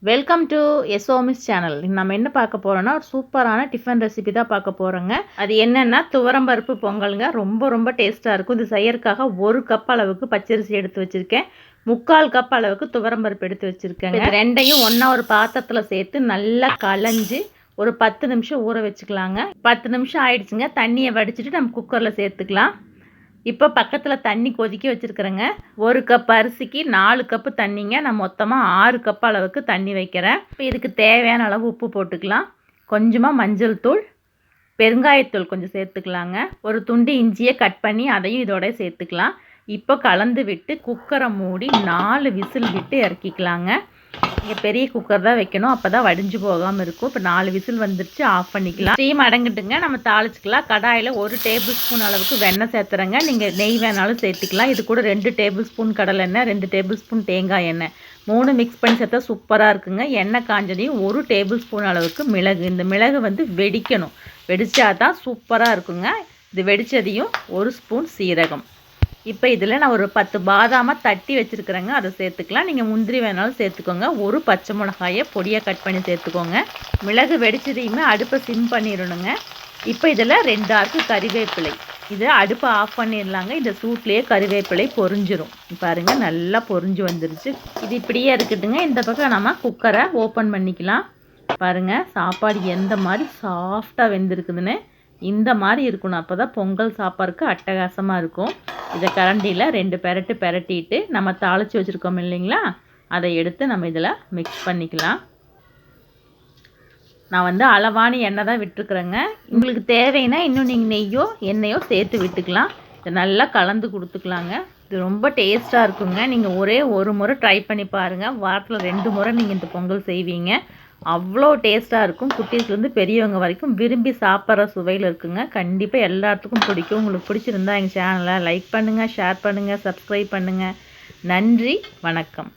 Welcome to எஸ்ஓமிஸ் channel. நம்ம என்ன பார்க்க போகிறோன்னா ஒரு சூப்பரான டிஃபன் ரெசிபி தான் பார்க்க போகிறோங்க. அது என்னென்னா துவரம்பருப்பு பொங்கலுங்க. ரொம்ப டேஸ்ட்டாக இருக்கும். இது செய்யறதுக்காக 1 கப் அளவுக்கு பச்சரிசி எடுத்து வச்சுருக்கேன். 3/4 கப் அளவுக்கு துவரம்பருப்பு எடுத்து வச்சுருக்கேங்க. இது ரெண்டையும் ஒன்றா ஒரு பாத்திரத்தில் சேர்த்து நல்லா களைஞ்சி ஒரு 10 நிமிஷம் ஊற வச்சுக்கலாங்க. 10 நிமிஷம் ஆயிடுச்சுங்க. தண்ணியை வடிச்சிட்டு நம்ம குக்கரில் சேர்த்துக்கலாம். இப்போ பக்கத்தில் தண்ணி கொதிக்க வச்சுருக்குறேங்க. 1 கப் அரிசிக்கு 4 கப்பு தண்ணிங்க. நான் மொத்தமாக 6 கப் அளவுக்கு தண்ணி வைக்கிறேன். இப்போ இதுக்கு தேவையான அளவு உப்பு போட்டுக்கலாம். கொஞ்சமாக மஞ்சள் தூள், பெருங்காயத்தூள் கொஞ்சம் சேர்த்துக்கலாங்க. ஒரு துண்டு இஞ்சியை கட் பண்ணி அதையும் இதோட சேர்த்துக்கலாம். இப்போ கலந்து விட்டு குக்கரை மூடி 4 விசில் விட்டு இறக்கிக்கலாங்க. இங்கே பெரிய குக்கர் தான் வைக்கணும், அப்போ தான் வடிஞ்சு போகாமல் இருக்கும். இப்போ 4 விசில் வந்துருச்சு, ஆஃப் பண்ணிக்கலாம். ஸ்டீம் அடங்கிட்டுங்க, நம்ம தாளிச்சிக்கலாம். கடாயில் 1 டேபிள் ஸ்பூன் அளவுக்கு வெண்ணெய் சேர்த்துறேங்க. நீங்கள் நெய் வேணாலும் சேர்த்துக்கலாம். இது கூட 2 டேபிள் ஸ்பூன் கடலை எண்ணெய், 2 டேபிள் ஸ்பூன் தேங்காய் எண்ணெய், 3 மிக்ஸ் பண்ணி சேர்த்தா சூப்பராக இருக்குங்க. எண்ணெய் காஞ்சதையும் 1 டேபிள் ஸ்பூன் அளவுக்கு மிளகு. இந்த மிளகு வந்து வெடிக்கணும், வெடிச்சா தான் சூப்பராக இருக்குங்க. இது வெடித்ததையும் 1 ஸ்பூன் சீரகம். இப்போ இதில் நான் ஒரு 10 பாதாமை தட்டி வச்சுருக்குறேங்க, அதை சேர்த்துக்கலாம். நீங்கள் முந்திரி வேணாலும் சேர்த்துக்கோங்க. 1 பச்சை மிளகாயை பொடியாக கட் பண்ணி சேர்த்துக்கோங்க. மிளகு வெடிச்சதையுமே அடுப்பை சிம் பண்ணிடணுங்க. இப்போ இதில் 2 ஆர்க்கு கறிவேப்பிலை. இதை அடுப்பை ஆஃப் பண்ணிடலாங்க. இந்த சூட்லேயே கறிவேப்பிலை பொரிஞ்சிரும். பாருங்கள், நல்லா பொரிஞ்சு வந்துருச்சு. இது இப்படியே இருக்கட்டுங்க. இந்த பக்கம் நம்ம குக்கரை ஓப்பன் பண்ணிக்கலாம். பாருங்கள், சாப்பாடு எந்த மாதிரி சாஃப்டாக வெந்திருக்குதுன்னு. இந்த மாதிரி இருக்கணும், அப்போ தான் பொங்கல் சாப்பாடுக்கு அட்டகாசமாக இருக்கும். இதை கரண்டியில் 2 பெரட்டு பெரட்டிட்டு நம்ம தாளித்து வச்சுருக்கோம் இல்லைங்களா, அதை எடுத்து நம்ம இதில் மிக்ஸ் பண்ணிக்கலாம். நான் வந்து அளவான எண்ணெய் தான் விட்டுருக்குறேங்க. உங்களுக்கு தேவைன்னா இன்னும் நீங்கள் நெய்யோ எண்ணெயோ சேர்த்து விட்டுக்கலாம். இதை நல்லா கலந்து கொடுத்துக்கலாங்க. இது ரொம்ப டேஸ்ட்டாக இருக்குங்க. நீங்கள் ஒரே ஒரு முறை ட்ரை பண்ணி பாருங்கள். வாரத்தில் 2 முறை நீங்கள் இந்த பொங்கல் செய்வீங்க. அவ்வளோ டேஸ்ட்டாக இருக்கும். குட்டீஸ்லேருந்து பெரியவங்க வரைக்கும் விரும்பி சாப்பிட்ற சுவையில் இருக்குங்க. கண்டிப்பாக எல்லாத்துக்கும் பிடிக்கும். உங்களுக்கு பிடிச்சிருந்தா எங்கள் சேனலை லைக் பண்ணுங்கள், ஷேர் பண்ணுங்கள், சப்ஸ்கிரைப் பண்ணுங்கள். நன்றி, வணக்கம்.